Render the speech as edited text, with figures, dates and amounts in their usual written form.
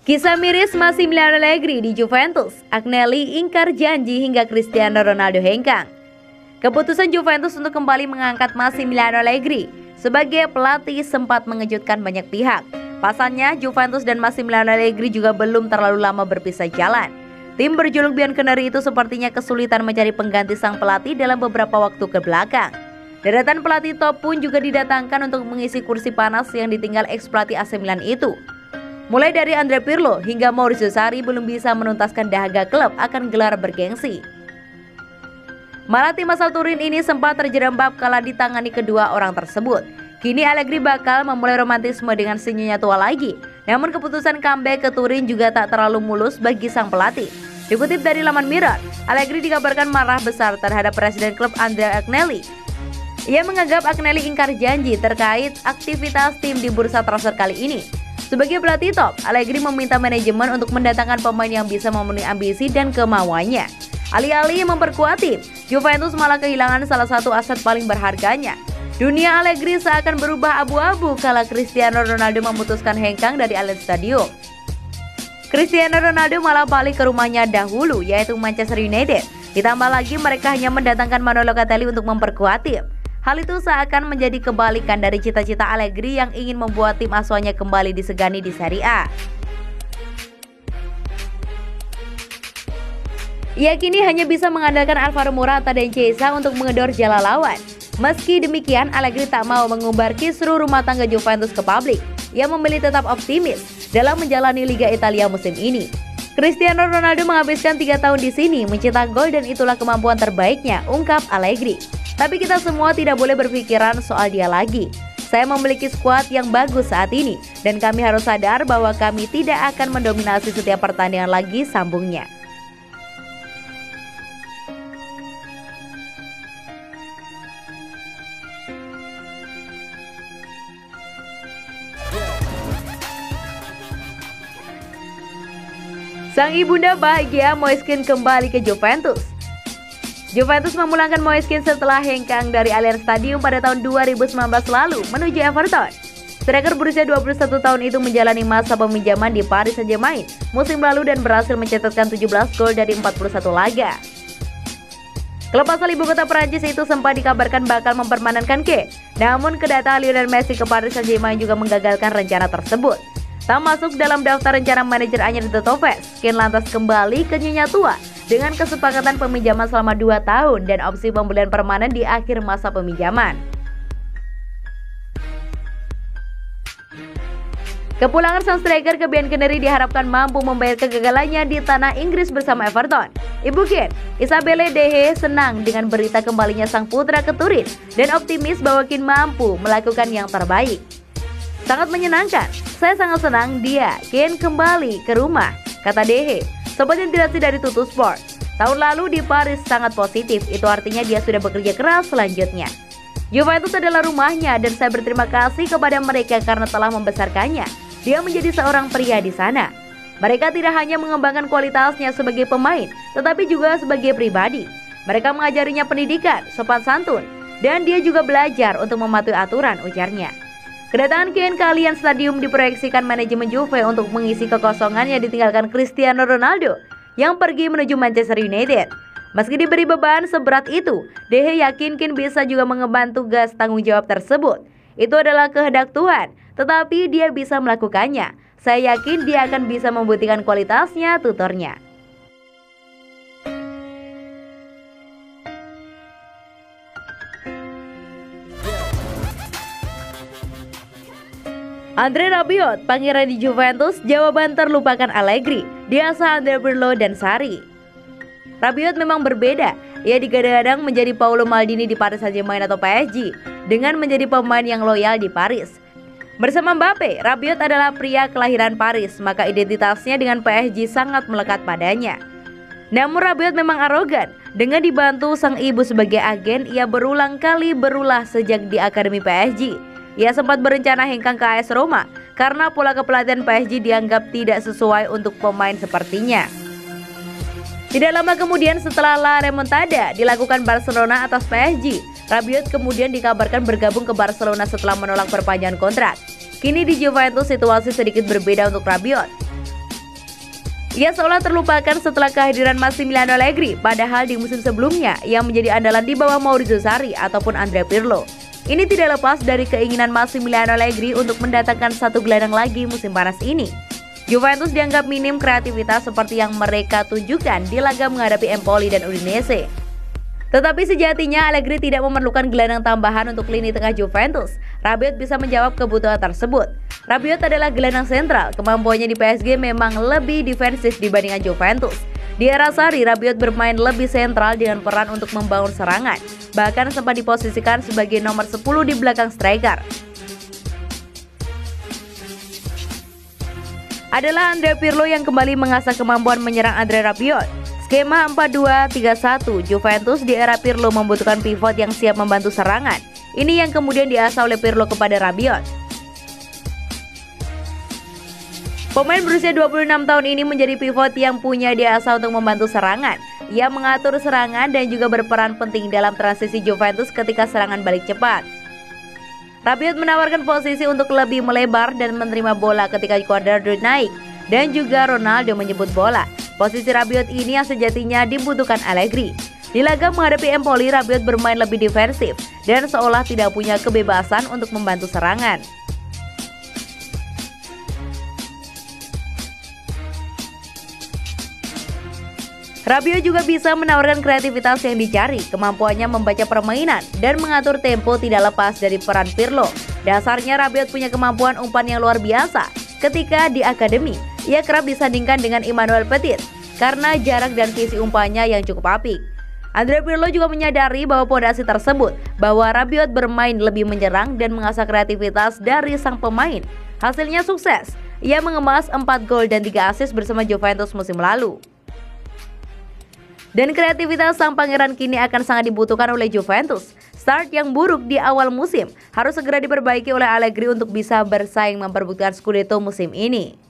Kisah miris Massimiliano Allegri di Juventus, Agnelli ingkar janji hingga Cristiano Ronaldo hengkang. Keputusan Juventus untuk kembali mengangkat Massimiliano Allegri sebagai pelatih sempat mengejutkan banyak pihak. Pasalnya, Juventus dan Massimiliano Allegri juga belum terlalu lama berpisah jalan. Tim berjuluk Bianconeri itu sepertinya kesulitan mencari pengganti sang pelatih dalam beberapa waktu ke belakang. Deretan pelatih top pun juga didatangkan untuk mengisi kursi panas yang ditinggal ex-pelatih AC Milan itu. Mulai dari Andrea Pirlo hingga Maurizio Sarri belum bisa menuntaskan dahaga klub akan gelar bergengsi. Malah tim asal Turin ini sempat terjerembab kala ditangani kedua orang tersebut. Kini Allegri bakal memulai romantisme dengan si nyonya tua lagi. Namun keputusan comeback ke Turin juga tak terlalu mulus bagi sang pelatih. Dikutip dari laman Mirror, Allegri dikabarkan marah besar terhadap presiden klub Andrea Agnelli. Ia menganggap Agnelli ingkar janji terkait aktivitas tim di bursa transfer kali ini. Sebagai pelatih top, Allegri meminta manajemen untuk mendatangkan pemain yang bisa memenuhi ambisi dan kemauannya. Alih-alih memperkuat tim, Juventus malah kehilangan salah satu aset paling berharganya. Dunia Allegri seakan berubah abu-abu kala Cristiano Ronaldo memutuskan hengkang dari Allianz Stadium. Cristiano Ronaldo malah balik ke rumahnya dahulu, yaitu Manchester United. Ditambah lagi mereka hanya mendatangkan Manuel Locatelli untuk memperkuat tim. Hal itu seakan menjadi kebalikan dari cita-cita Allegri yang ingin membuat tim asuhannya kembali disegani di Serie A. Ia kini hanya bisa mengandalkan Alvaro Morata dan Chiesa untuk mengedor jala lawan. Meski demikian, Allegri tak mau mengumbar kisruh rumah tangga Juventus ke publik. Ia memilih tetap optimis dalam menjalani Liga Italia musim ini. Cristiano Ronaldo menghabiskan 3 tahun di sini mencetak gol dan itulah kemampuan terbaiknya, ungkap Allegri. Tapi kita semua tidak boleh berpikiran soal dia lagi. Saya memiliki skuad yang bagus saat ini dan kami harus sadar bahwa kami tidak akan mendominasi setiap pertandingan lagi, sambungnya. Sang ibunda bahagia Moiskin kembali ke Juventus. Juventus memulangkan Moiskin setelah hengkang dari Allianz Stadium pada tahun 2019 lalu menuju Everton. Striker berusia 21 tahun itu menjalani masa peminjaman di Paris Saint-Germain musim lalu dan berhasil mencetakkan 17 gol dari 41 laga. Klub asal ibu kota Prancis itu sempat dikabarkan bakal mempermanenkan Ke, namun kedatangan Lionel Messi ke Paris Saint-Germain juga menggagalkan rencana tersebut. Tak masuk dalam daftar rencana manajer anyar The Toffees, Kane lantas kembali ke nyonya tua dengan kesepakatan peminjaman selama 2 tahun dan opsi pembelian permanen di akhir masa peminjaman. Kepulangan sang striker ke Bianconeri diharapkan mampu membayar kegagalannya di tanah Inggris bersama Everton. Ibu Kane, Isabelle Dehe senang dengan berita kembalinya sang putra ke Turin dan optimis bahwa Kane mampu melakukan yang terbaik. Sangat menyenangkan, saya sangat senang Kane kembali ke rumah, kata Dehe. Sobat inspirasi dari Tuttosport, tahun lalu di Paris sangat positif, itu artinya dia sudah bekerja keras selanjutnya. Juventus adalah rumahnya dan saya berterima kasih kepada mereka karena telah membesarkannya. Dia menjadi seorang pria di sana. Mereka tidak hanya mengembangkan kualitasnya sebagai pemain, tetapi juga sebagai pribadi. Mereka mengajarinya pendidikan, sopan santun, dan dia juga belajar untuk mematuhi aturan, ujarnya. Kedatangan Kane ke Allianz Stadium diproyeksikan manajemen Juve untuk mengisi kekosongan yang ditinggalkan Cristiano Ronaldo yang pergi menuju Manchester United. Meski diberi beban seberat itu, Dehe yakin Kane bisa juga mengemban tugas tanggung jawab tersebut. Itu adalah kehendak Tuhan, tetapi dia bisa melakukannya. Saya yakin dia akan bisa membuktikan kualitasnya, tuturnya. Andre Rabiot, pangeran di Juventus, jawaban terlupakan Allegri, diasah Andrea Pirlo dan Sarri. Rabiot memang berbeda, ia digadang-gadang menjadi Paolo Maldini di Paris Saint-Germain atau PSG, dengan menjadi pemain yang loyal di Paris. Bersama Mbappe, Rabiot adalah pria kelahiran Paris, maka identitasnya dengan PSG sangat melekat padanya. Namun Rabiot memang arogan, dengan dibantu sang ibu sebagai agen, ia berulang kali berulah sejak di akademi PSG. Ia sempat berencana hengkang ke AS Roma karena pola kepelatihan PSG dianggap tidak sesuai untuk pemain sepertinya. Tidak lama kemudian setelah La Remontada dilakukan Barcelona atas PSG, Rabiot kemudian dikabarkan bergabung ke Barcelona setelah menolak perpanjangan kontrak. Kini di Juventus situasi sedikit berbeda untuk Rabiot. Ia seolah terlupakan setelah kehadiran Massimiliano Allegri, padahal di musim sebelumnya ia menjadi andalan di bawah Maurizio Sarri ataupun Andrea Pirlo. Ini tidak lepas dari keinginan Massimiliano Allegri untuk mendatangkan satu gelandang lagi musim panas ini. Juventus dianggap minim kreativitas seperti yang mereka tunjukkan di laga menghadapi Empoli dan Udinese. Tetapi sejatinya Allegri tidak memerlukan gelandang tambahan untuk lini tengah Juventus. Rabiot bisa menjawab kebutuhan tersebut. Rabiot adalah gelandang sentral, kemampuannya di PSG memang lebih defensif dibandingkan Juventus. Di era Sarri, Rabiot bermain lebih sentral dengan peran untuk membangun serangan, bahkan sempat diposisikan sebagai nomor 10 di belakang striker. Adalah Andrea Pirlo yang kembali mengasah kemampuan menyerang Andrea Rabiot. Skema 4-2-3-1 Juventus di era Pirlo membutuhkan pivot yang siap membantu serangan. Ini yang kemudian diasah oleh Pirlo kepada Rabiot. Pemain berusia 26 tahun ini menjadi pivot yang punya diasah untuk membantu serangan. Ia mengatur serangan dan juga berperan penting dalam transisi Juventus ketika serangan balik cepat. Rabiot menawarkan posisi untuk lebih melebar dan menerima bola ketika Cuadrado naik dan juga Ronaldo menyebut bola. Posisi Rabiot ini yang sejatinya dibutuhkan Allegri. Di laga menghadapi Empoli, Rabiot bermain lebih defensif dan seolah tidak punya kebebasan untuk membantu serangan. Rabiot juga bisa menawarkan kreativitas yang dicari, kemampuannya membaca permainan dan mengatur tempo tidak lepas dari peran Pirlo. Dasarnya Rabiot punya kemampuan umpan yang luar biasa. Ketika di akademi, ia kerap disandingkan dengan Emmanuel Petit karena jarak dan visi umpannya yang cukup apik. Andrea Pirlo juga menyadari bahwa pondasi tersebut, bahwa Rabiot bermain lebih menyerang dan mengasah kreativitas dari sang pemain. Hasilnya sukses, ia mengemas 4 gol dan 3 assist bersama Juventus musim lalu. Dan kreativitas sang pangeran kini akan sangat dibutuhkan oleh Juventus. Start yang buruk di awal musim harus segera diperbaiki oleh Allegri untuk bisa bersaing memperebutkan Scudetto musim ini.